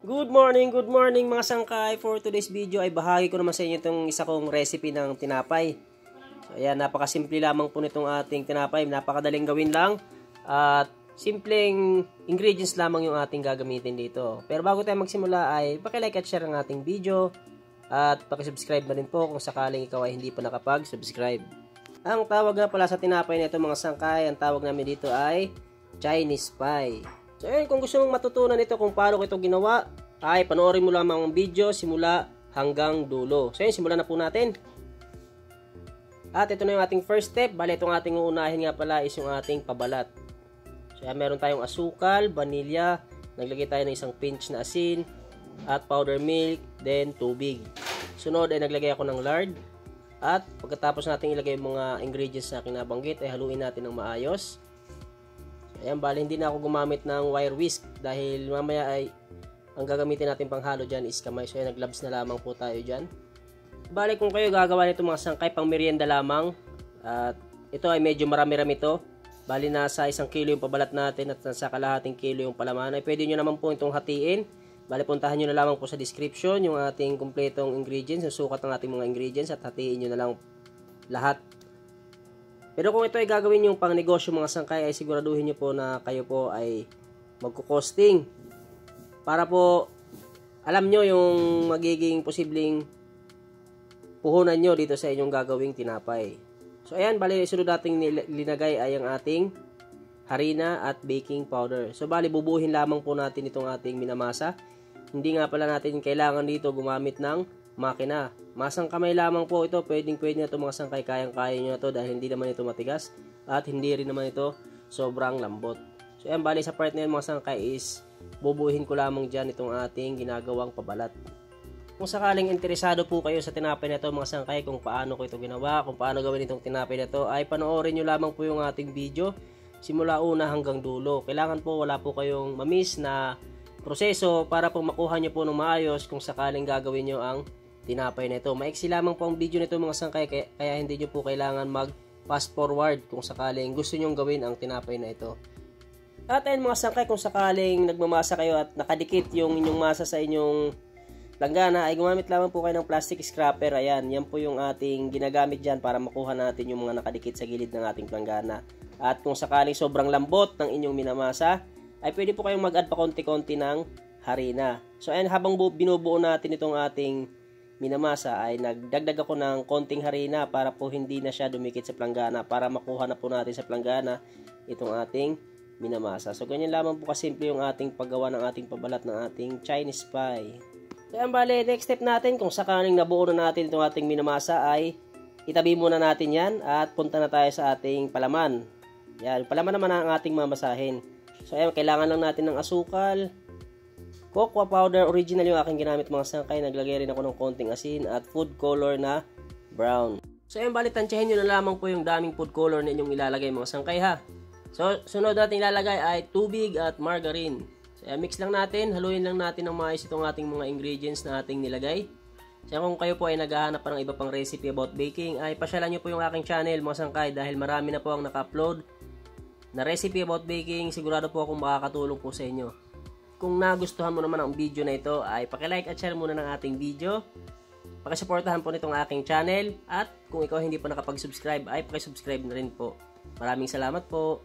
Good morning mga sangkay. For today's video ay bahagi ko naman sa inyo itong isa kong recipe ng tinapay. So ayan, napakasimple lamang po nitong ating tinapay. Napakadaling gawin lang. At simpleng ingredients lamang yung ating gagamitin dito. Pero bago tayo magsimula ay paki-like at share ang ating video. At paki-subscribe na rin po kung sakaling ikaw ay hindi pa nakapag-subscribe. Ang tawag nga pala sa tinapay nito mga sangkay, ang tawag namin dito ay Chinese pie. So ayun, kung gusto mong matutunan ito kung paano ko ito ginawa, ay panoorin mo lamang ang video simula hanggang dulo. So ayun, simulan na po natin. At ito na yung ating first step. Bale, itong ating uunahin nga pala is yung ating pabalat. So ayan, meron tayong asukal, vanilya, naglagay tayo ng isang pinch na asin, at powder milk, then tubig. Sunod ay naglagay ako ng lard. At pagkatapos natin ilagay yung mga ingredients na kinabanggit, ay haluin natin ng maayos. Ayan, bali hindi na ako gumamit ng wire whisk dahil mamaya ay ang gagamitin natin panghalo dyan is kamay. So ayan, nag-gloves na lamang po tayo dyan. Bali kung kayo gagawa nito mga sangkay, pang merienda lamang. At ito ay medyo marami-rami to. Bali nasa 1 kilo yung pabalat natin at nasa kalahating kilo yung palaman. Ay pwede nyo naman po itong hatiin. Bali puntahan nyo na lamang po sa description yung ating kumpletong ingredients, yung sukat ng ating mga ingredients at hatiin nyo na lang lahat. Pero kung ito ay gagawin yung pang negosyo mga sangkay, ay siguraduhin nyo po na kayo po ay magkukosting. Para po alam nyo yung magiging posibleng puhunan nyo dito sa inyong gagawing tinapay. So ayan, bali sunod nating linagay ay ang ating harina at baking powder. So bali bubuhin lamang po natin itong ating minamasa. Hindi nga pala natin kailangan dito gumamit ng makina. Masang kamay lamang po ito. Pwedeng-pwede na ito mga sangkay. Kayang-kaya nyo na ito dahil hindi naman ito matigas. At hindi rin naman ito sobrang lambot. So yan, bali sa part na yun mga sangkay is bubuhin ko lamang dyan itong ating ginagawang pabalat. Kung sakaling interesado po kayo sa tinapay na ito mga sangkay, kung paano ko ito ginawa, kung paano gawin itong tinapay na ito, ay panoorin nyo lamang po yung ating video simula una hanggang dulo. Kailangan po wala po kayong mamiss na proseso para po makuha nyo po ng maayos kung sakaling gagawin nyo ang tinapay na ito. Maiksi lamang po ang video nito mga sangkay, kaya hindi nyo po kailangan mag fast forward kung sakaling gusto nyo gawin ang tinapay na ito. At ayun mga sangkay, kung sakaling nagmamasa kayo at nakadikit yung inyong masa sa inyong langgana, ay gumamit lamang po kayo ng plastic scraper. Ayan, yan po yung ating ginagamit dyan para makuha natin yung mga nakadikit sa gilid ng ating langgana. At kung sakaling sobrang lambot ng inyong minamasa, ay pwede po kayong mag-add pa konti-konti ng harina. So ayan, habang binubuo natin itong ating minamasa, ay nagdagdag ako ng konting harina para po hindi na siya dumikit sa planggana, para makuha na po natin sa planggana itong ating minamasa. So ganyan lamang po kasimple yung ating paggawa ng ating pabalat ng ating Chinese pie. So ayan, bale, next step natin, kung sakaling nabuo na natin itong ating minamasa, ay itabi muna natin yan at punta na tayo sa ating palaman. Yan, palaman naman ang ating mamasahin. So ayan, kailangan lang natin ng asukal, cocoa powder, original yung aking ginamit mga sangkay. Naglagay rin ako ng konting asin at food color na brown. So ayan, bali tansyahin nyo na lamang po yung daming food color na inyong ilalagay mga sangkay ha. So sunod natin ilalagay ay tubig at margarine. So ayan, mix lang natin, haluin lang natin ng maayos itong ating mga ingredients na ating nilagay. So kung kayo po ay naghahanap pa ng iba pang recipe about baking, ay pasyalan nyo po yung aking channel mga sangkay dahil marami na po ang naka-upload na recipe about baking. Sigurado po akong makakatulong po sa inyo. Kung nagustuhan mo naman ang video na ito, ay paki-like at share muna ng ating video. Pakisuportahan po nitong aking channel. At kung ikaw hindi pa nakapag-subscribe, ay pakisubscribe na rin po. Maraming salamat po.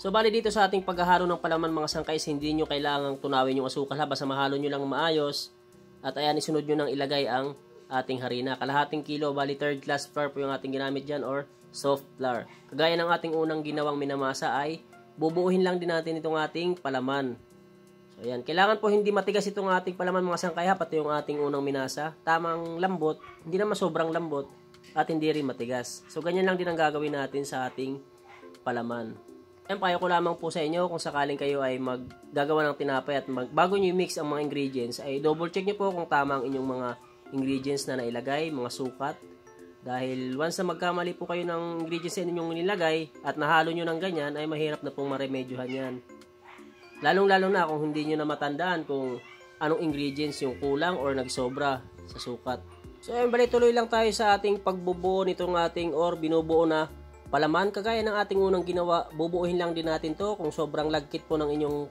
So bali dito sa ating paghahalo ng palaman mga sangkay, hindi nyo kailangang tunawin yung asukal ha. Basta mahalo nyo lang maayos. At ayan, isunod nyo nang ilagay ang ating harina. Kalahating kilo, bali 3rd class flour po yung ating ginamit dyan or soft flour. Kagaya ng ating unang ginawang minamasa ay bubuuhin lang din natin itong ating palaman. So ayan, kailangan po hindi matigas itong ating palaman mga sangkay ha, pati yung ating unang minasa. Tamang lambot, hindi naman sobrang lambot at hindi rin matigas. So ganyan lang din ang gagawin natin sa ating palaman. Ayan, payo ko lamang po sa inyo kung sakaling kayo ay maggagawa ng tinapay at bago nyo i-mix ang mga ingredients, ay double check nyo po kung tama ang inyong mga ingredients na nailagay, mga sukat. Dahil once na magkamali po kayo ng ingredients na inyong nilagay at nahalo nyo ng ganyan, ay mahirap na pong maremedyohan yan. Lalong-lalo na kung hindi nyo na matandaan kung anong ingredients yung kulang or nagsobra sa sukat. So ayun, bali tuloy lang tayo sa ating pagbubuo nitong ating or binubuo na palaman. Kagaya ng ating unang ginawa, bubuuhin lang din natin to. Kung sobrang lagkit po ng inyong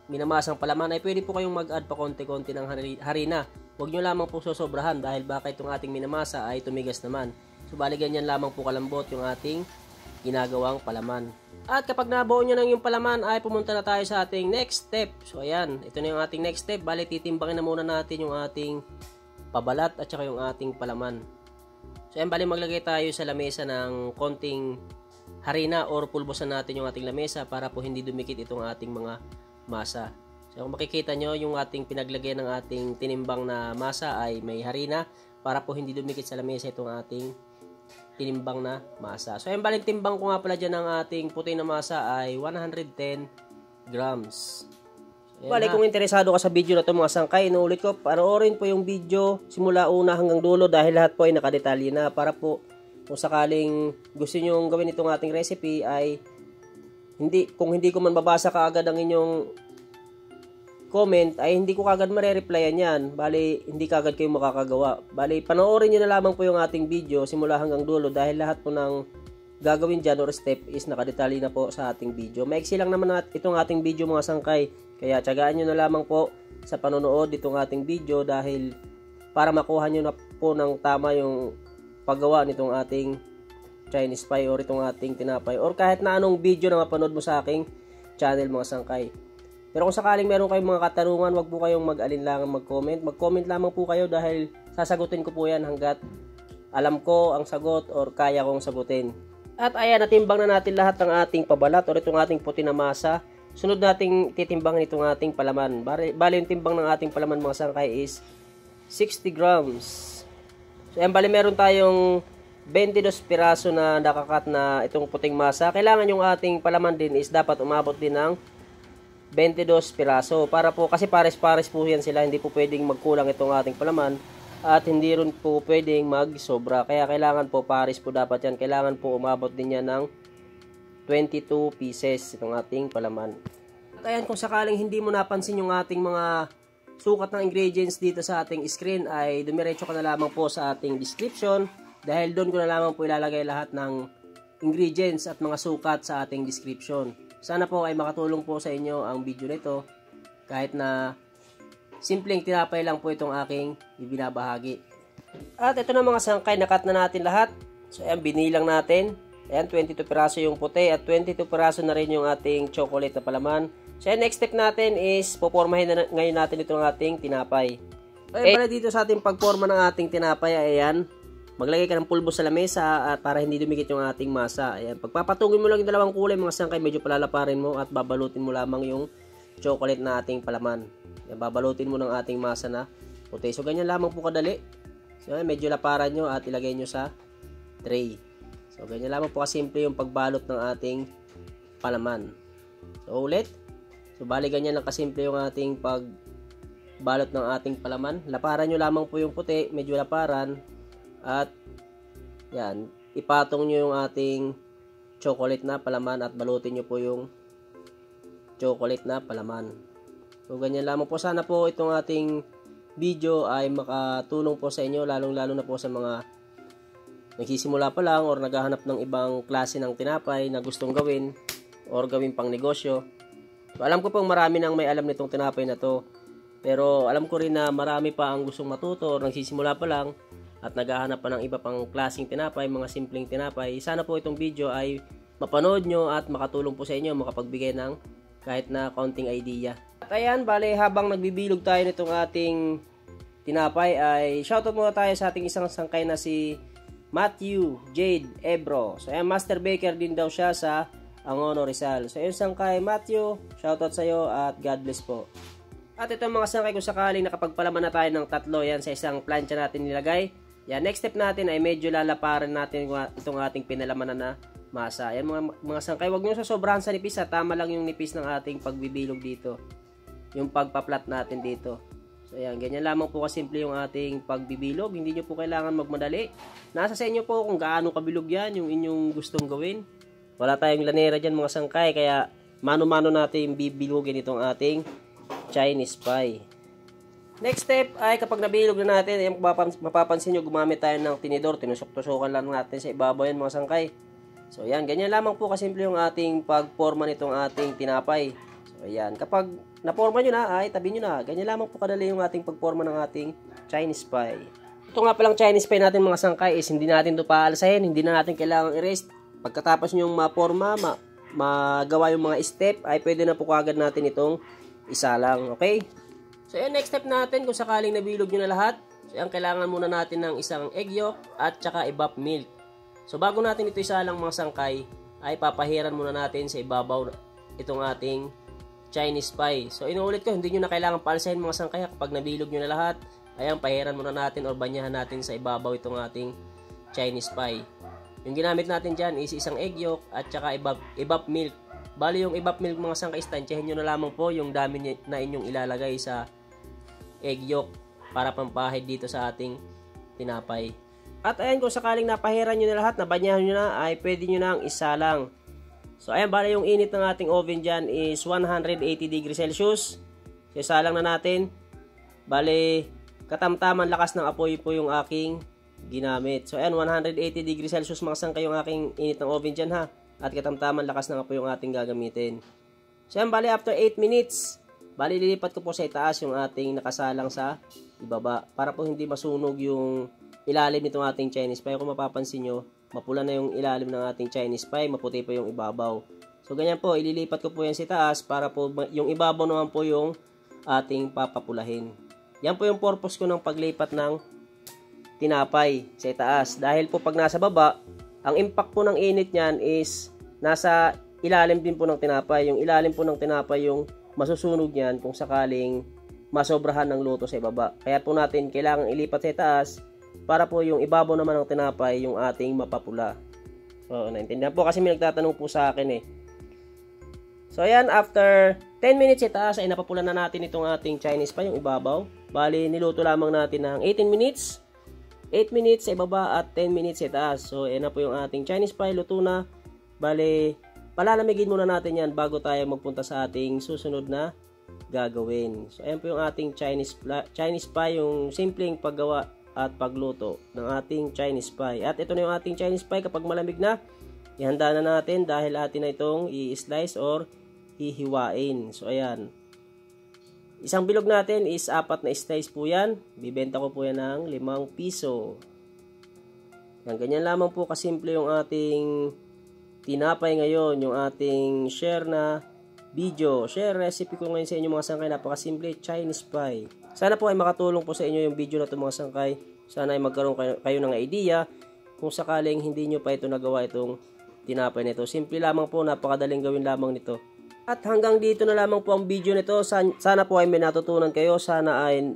minamasang palaman ay pwede po kayong mag-add pa konti-konti ng harina. Huwag nyo lamang po sosobrahan dahil baka itong ating minamasa ay tumigas naman. So bali ganyan lamang po kalambot yung ating ginagawang palaman. At kapag nabuo nyo ng yung palaman ay pumunta na tayo sa ating next step. So ayan, ito na yung ating next step. Bali titimbangin na muna natin yung ating pabalat at saka yung ating palaman. So ayan, bali maglagay tayo sa lamesa ng konting harina or pulbosan natin yung ating lamesa para po hindi dumikit itong ating mga masa. So kung makikita nyo, yung ating pinaglagyan ng ating tinimbang na masa ay may harina para po hindi dumikit sa lamesa itong ating tinimbang na masa. So ayan, bali timbang ko nga pala dyan ng ating puti na masa ay 110 grams. So, bali kung interesado ka sa video na ito mga sangkay, inuulit ko, panoorin po yung video simula una hanggang dulo dahil lahat po ay nakadetalye na para po kung sakaling gusto nyo gawin itong ating recipe ay kung hindi ko man babasa kaagad ang inyong comment ay hindi ko kaagad mare-replyan yan. Bali hindi kaagad kayo makakagawa. Bali panoorin nyo na lamang po yung ating video simula hanggang dulo dahil lahat po ng gagawin dyan or step is nakadetalye na po sa ating video. Maiksi lang naman itong ating video mga sangkay, kaya tiyagaan nyo na lamang po sa panonood itong ating video dahil para makuha nyo na po ng tama yung paggawa nitong ating Chinese pie or itong ating tinapay or kahit na anong video na mapanood mo sa aking channel mga sangkay. Pero kung sakaling meron kayong mga katanungan, wag po kayong mag-alinlangan mag-comment. Mag-comment lamang po kayo dahil sasagutin ko po yan hanggat alam ko ang sagot or kaya kong sagutin. At ayan, natimbang na natin lahat ng ating pabalat or itong ating puti na masa. Sunod nating titimbangin itong ating palaman. Bali yung timbang ng ating palaman mga sangkay is 60 grams. So, ayan, bali meron tayong 22 piraso na nakakat na itong puting masa. Kailangan yung ating palaman din is dapat umabot din ng 22 piraso. Para po, kasi pares-pares po yan sila. Hindi po pwedeng magkulang itong ating palaman. At hindi rin po pwedeng magsobra. Kaya kailangan po pares po dapat yan. Kailangan po umabot din yan ng 22 pieces itong ating palaman. At ayan, kung sakaling hindi mo napansin yung ating mga sukat ng ingredients dito sa ating screen ay dumiretso ka na lamang po sa ating description dahil doon ko na lamang po ilalagay lahat ng ingredients at mga sukat sa ating description. Sana po ay makatulong po sa inyo ang video nito kahit na simpleng tinapay lang po itong aking ibinabahagi. At ito na mga sangkay, nakat na natin lahat. So ayan, binilang natin. Ayan, 22 piraso yung puti at 22 piraso na rin yung ating chocolate na palaman. So, next step natin is popormahin na ngayon natin itong ating tinapay. Okay, para dito sa ating pagporma ng ating tinapay, ayan, maglagay ka ng pulbo sa lamesa at para hindi dumikit yung ating masa. Ayan, pagpapatungin mo lang yung dalawang kulay mga sangkay, medyo palalaparin mo at babalutin mo lamang yung chocolate na ating palaman. Ayan, babalutin mo ng ating masa na puti. So, ganyan lamang po kadali. So, ayan, medyo laparan nyo at ilagay nyo sa tray. So, ganyan lamang po kasimple yung pagbalot ng ating palaman. So, ulit. So, bali ganyan lang kasimple yung ating pagbalot ng ating palaman. Laparan nyo lamang po yung puti, medyo laparan. At, yan, ipatong nyo yung ating chocolate na palaman at balutin nyo po yung chocolate na palaman. So, ganyan lamang po. Sana po itong ating video ay makatulong po sa inyo, lalong-lalo na po sa mga nagsisimula pa lang or naghahanap ng ibang klase ng tinapay na gustong gawin or gawin pang negosyo. So, alam ko pong marami nang may alam nitong tinapay na to. Pero alam ko rin na marami pa ang gustong matuto or nagsisimula pa lang at naghahanap pa ng iba pang klaseng tinapay, mga simpleng tinapay. Sana po itong video ay mapanood nyo at makatulong po sa inyo, makapagbigay ng kahit na kaunting idea. At ayan, bale habang nagbibilog tayo nitong ating tinapay ay shoutout muna tayo sa ating isang sangkay na si Matthew Jade Ebro. So ayan, master baker din daw siya sa Angono Rizal. So, yun sangkay Matthew, shoutout sa iyo at God bless po. At ito mga sangkay, kung sakaling nakapagpalaman na tayo ng tatlo yan sa isang plancha natin nilagay. Yan, next step natin ay medyo lalaparan natin itong ating pinalamanan na masa. Yan mga sangkay, huwag nyo sobrahan sa nipis ha. Tama lang yung nipis ng ating pagbibilog dito. Yung pagpaplat natin dito. So, yan, ganyan lamang po kasimple yung ating pagbibilog. Hindi nyo po kailangan magmadali. Nasa sa inyo po kung gaano kabilog yan, yung inyong gustong gawin. Wala tayong lanera dyan mga sangkay, kaya mano-mano natin bibilugin itong ating Chinese pie. Next step ay kapag nabilog na natin, ay mapapansin nyo gumamit tayo ng tinidor. Tinusok-tusukan lang natin sa ibabaw yan mga sangkay. So yan, ganyan lamang po kasimple yung ating pagporma nitong ating tinapay. So yan, kapag naporma nyo na, ay tabi nyo na. Ganyan lamang po kadali yung ating pagporma ng ating Chinese pie. Ito nga palang Chinese pie natin mga sangkay is hindi natin ito paalasahin, hindi na natin kailangang i-rest. Pagkatapos nyong maporma, magawa yung mga step, ay pwede na po kagad natin itong isalang, okay? So yan, next step natin, kung sakaling nabilog nyo na lahat, so yan, kailangan muna natin ng isang egg yolk at saka evap milk. So bago natin ito isalang mga sangkay, ay papahiran muna natin sa ibabaw itong ating Chinese pie. So inuulit ko, hindi nyo na kailangan paalasahin mga sangkay kapag nabilog nyo na lahat. Ayan, pahiran muna natin or banyahan natin sa ibabaw itong ating Chinese pie. Yung ginamit natin dyan is isang egg yolk at saka evap milk. Bali yung evap milk mga sangkay, tansyahin nyo na lamang po yung dami na inyong ilalagay sa egg yolk para pampahid dito sa ating tinapay. At ayan, kung sakaling napahiran nyo na lahat, nabanyahan nyo na, ay pwede nyo nang isalang. So ayan, bali yung init ng ating oven dyan is 180 degrees Celsius. So isalang na natin. Bali, katamtaman lakas ng apoy po yung aking ginamit. So ayan, 180 degrees Celsius mga sangkay yung aking init ng oven dyan ha. At katamtaman lakas ng apoy yung ating gagamitin. So ayan, bali after 8 minutes, bali lilipat ko po sa itaas yung ating nakasalang sa ibaba. Para po hindi masunog yung ilalim nitong ating Chinese pie. Kung mapapansin nyo, mapula na yung ilalim ng ating Chinese pie, maputi pa yung ibabaw. So ganyan po, ililipat ko po yan sa taas para po yung ibabaw naman po yung ating papapulahin. Yan po yung purpose ko ng paglipat ng tinapay sa taas. Dahil po pag nasa baba, ang impact po ng init niyan is nasa ilalim din po ng tinapay. Yung ilalim po ng tinapay yung masusunog niyan kung sakaling masobrahan ng luto sa ibaba. Kaya po natin kailangan ilipat sa taas para po yung ibabaw naman ng tinapay yung ating mapapula. So, naintindihan po kasi may nagtatanong po sa akin eh. So, ayan, after 10 minutes sa taas ay napapula na natin itong ating Chinese pie, yung ibabaw. Bali, niluto lamang natin ng 18 minutes. 8 minutes sa ibaba at 10 minutes sa taas. So, ayan na po yung ating Chinese pie, luto na. Bali, palalamigin muna natin yan bago tayo magpunta sa ating susunod na gagawin. So, ayan po yung ating Chinese pie, yung simpleng paggawa at pagluto ng ating Chinese pie. At ito na yung ating Chinese pie. Kapag malamig na, ihanda na natin dahil atin na itong i-slice or hihiwain. So, ayan. Isang bilog natin is 4 na slice po yan. Bibenta ko po yan ng 5 piso. Yan, ganyan lamang po kasimple yung ating tinapay ngayon. Yung ating share na video. Share recipe ko ngayon sa inyo mga sangkay. Napakasimple Chinese pie. Sana po ay makatulong po sa inyo yung video na ito mga sangkay. Sana ay magkaroon kayo ng idea kung sakaling hindi nyo pa ito nagawa itong tinapay nito. Simple lamang po, napakadaling gawin lamang nito. At hanggang dito na lamang po ang video nito. Sana po ay may natutunan kayo. Sana ay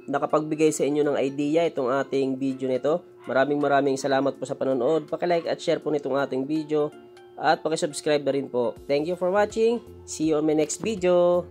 nakapagbigay sa inyo ng idea itong ating video nito. Maraming salamat po sa panonood. Paki-like at share po nitong ating video. At paki-subscribe na rin po. Thank you for watching. See you on my next video.